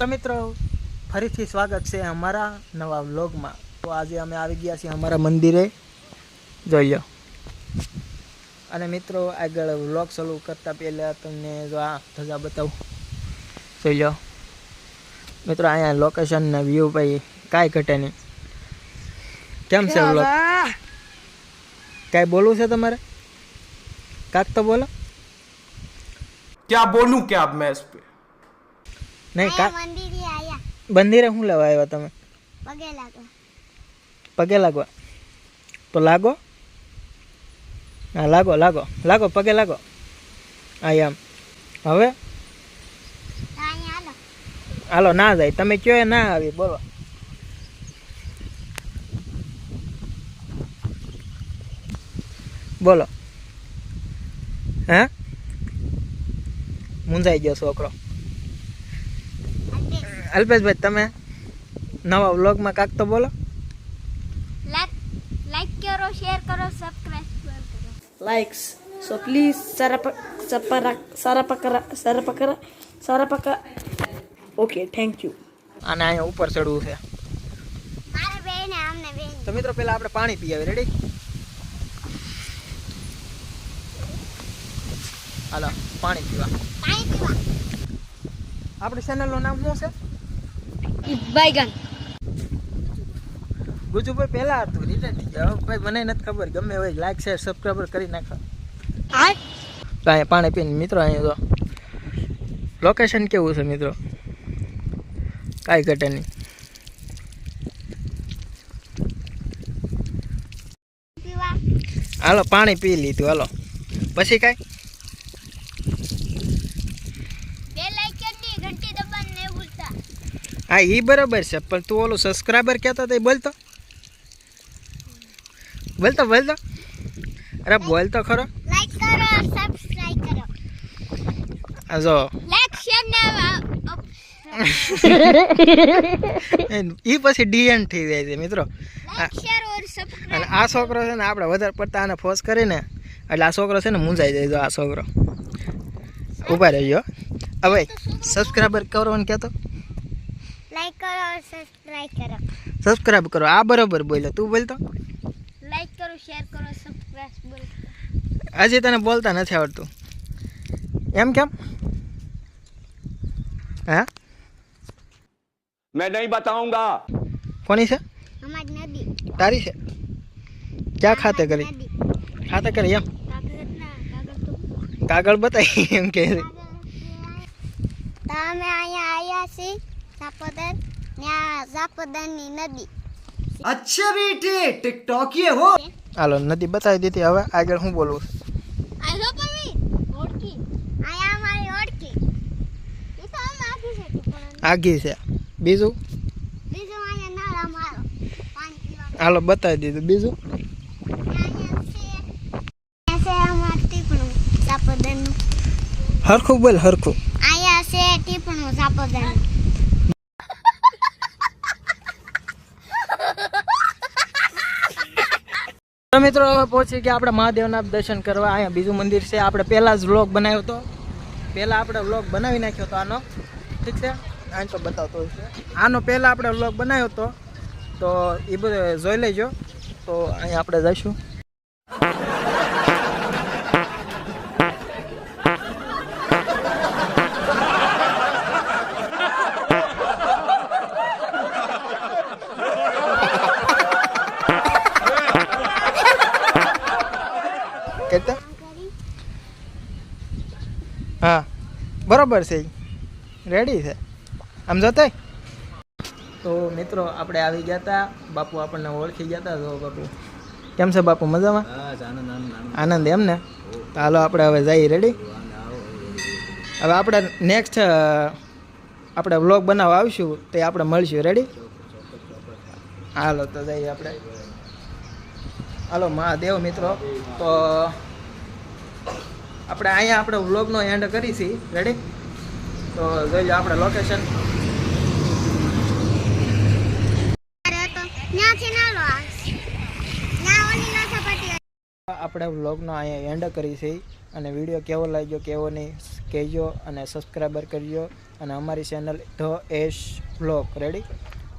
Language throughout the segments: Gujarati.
તો મિત્રો ફરીથી સ્વાગત છે અમારા નવા વ્લોગમાં। તો આજે અમે આવી ગયા છીએ અમારા મંદિરે, જોઈ લો। અને મિત્રો આગળ વ્લોગ ચાલુ કરતા પહેલાં તમને જો આ ધજા બતાવું, જોઈ લો મિત્રો। અહીંયા લોકેશનના વ્યૂ ભાઈ કાંઈ ઘટે નહીં। કેમ છે વ્લોગ? કાંઈ બોલવું છે તમારે? કાક તો બોલો। क्या बोलूं क्या अब मैं इस पे? नहीं का मंदिरे हूँ लेवा आया तमे? पगे लागवा तो लागो। हाँ लागो लागो लागो पगे लागो। आया हवे हालो ना जाए तमे क्यों ना आवी बोलो। बोलो हाँ मुंजाई गयो छोकरो। अल्पेश भाई तमे नवा व्लॉग में काक तो बोलो। लाइक करो, शेयर करो, सब्सक्राइब करो। लाइक्स सो प्लीज सारा पकड़ा ओके थैंक यू। आने अहीं ऊपर चढ़वू छे मारे बेन हमने बेन। तो मित्रों पहला आपणे पाणी पी आवी। रेडी? हालो पाणी पीवा। आपणी चेनल નું નામ શું છે? बैगन गुजू भाई पहला હતું રિલેટ થઈ ગયો ભાઈ, મને નથી ખબર। ગમે હોય લાઈક શેર સબસ્ક્રાઇબર કરી નાખો। તો અહીંયા પાણી પીને મિત્રો અહીંયા જો લોકેશન કેવું છે મિત્રો, કાંઈ ઘટે નહીં। હાલો પાણી પી લીધું, હાલો પછી કાંઈ घंटी दबाने नहीं भूलता। हाँ ये बराबर है, पर तू ओलो सब्सक्राइबर कहता था बोलतो बोलतो बोलतो अरे बोलतो खरो। लाइक करो और सब्सक्राइब करो। जो लाइक शेयर ने ई પછી ડીએન થઈ જાય છે મિત્રો। लाइक शेयर और सब्सक्राइब। અને આ છોકરો છે ને આપણે વધારે પડતા આને ફોર્સ કરીને એટલે આ છોકરો છે ને મૂંઝાઈ જાય। જો આ છોકરો ઊભા રહેજો। હવે સબસ્ક્રાઇબર કરો ને કહેતો लाइक करो और सब्सक्राइब करो। સબસ્ક્રાઇબ કરો। આ બરાબર બોલ્યો, તું બોલતો। लाइक करो, शेयर करो, सब्सक्राइब बोल। હજી તને બોલતા નથી આવડતું એમ કેમ? હા मैं नहीं बताऊंगा। કોની છે? हमारी नदी તારી છે? ક્યાં ખાતે કરી? ખાતે કરી એમ? कागज तो કાગળ બતાવી એમ કે છે। તમે અહીંયા આયા છે સાપોદર, ત્યાં સાપોદરની નદી। अच्छा बेटे टिकटॉक ये हो। હાલો નદી બતાવી દીધી, હવે આગળ હું બોલું? આ જો પમી ઓળખી આયા અમારી ઓળખી એ તો આમ આખી છે પણ આગી છે। બીજું બીજું અહીંયા નાળા મારો પાણી પીવાનું। હાલો બતાવી દીધું, બીજું અહીંયા છે અમાર ટીપણું સાપોદરનું। હરખું બોલ હરખું। અહીંયા છે ટીપણું સાપોદરનું। તો મિત્રો હવે પહોંચી ગયા આપણે મહાદેવના દર્શન કરવા। અહીંયા બીજું મંદિર છે। આપણે પહેલા જ વ્લોગ બનાવ્યો હતો, પહેલા આપણે વ્લોગ બનાવી નાખ્યો હતો આનો, ઠીક છે? આને તો બતાવતો છે આનો પહેલા આપણે વ્લોગ બનાવ્યો હતો, તો એ બધું જોઈ લેજો। તો અહીંયા આપણે જઈશું। कहता हाँ बराबर से रेडी है आम जोते। तो मित्रों આપણે આવી ગયા હતા, બાપુ આપણને ઓળખી ગયા હતા। જો બાપુ કેમ છે બાપુ? મજામાં? આનંદ એમ ને? તો હાલો આપણે હવે જઈએ। રેડી? હવે આપણે નેક્સ્ટ આપણે વ્લોગ બનાવવા આવશું તે આપણે મળશું। રેડી? હાલો તો જઈએ આપણે। હાલો મહાદેવ મિત્રો, તો આપણે અહીંયા આપણે વ્લોગનો એન્ડ કરી છીએ। રેડી? તો જોઈ લો આપણે લોકેશન। આપણે વ્લોગનો અહીંયા એન્ડ કરી છીએ। અને વિડીયો કેવો લાગ્યો કેવો નહીં કહેજો અને સબસ્ક્રાઈબર કરજો. અને અમારી channel the Ash Blog Ready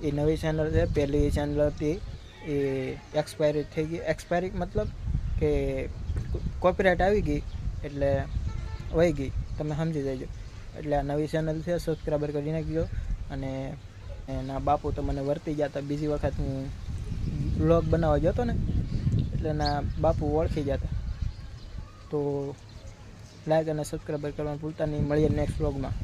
એ નવી ચેનલ છે. પહેલી ચેનલ હતી એ એક્સપાયરી થઈ ગઈ. એક્સપાયરી મતલબ કે કોપીરાઇટ આવી ગઈ એટલે વહી ગઈ, તમે સમજી જજો. એટલે આ નવી ચેનલ છે, સબસ્ક્રાઈબર કરી નાખજો. અને એના બાપુ તો મને વર્તી ગયા હતા, બીજી વખત હું વ્લોગ બનાવવા જતો ને એટલે એના બાપુ ઓળખી ગયા હતા. તો લાઈક અને સબસ્ક્રાઈબર કરવાનું ભૂલતા નહીં. મળીએ નેક્સ્ટ વ્લોગમાં.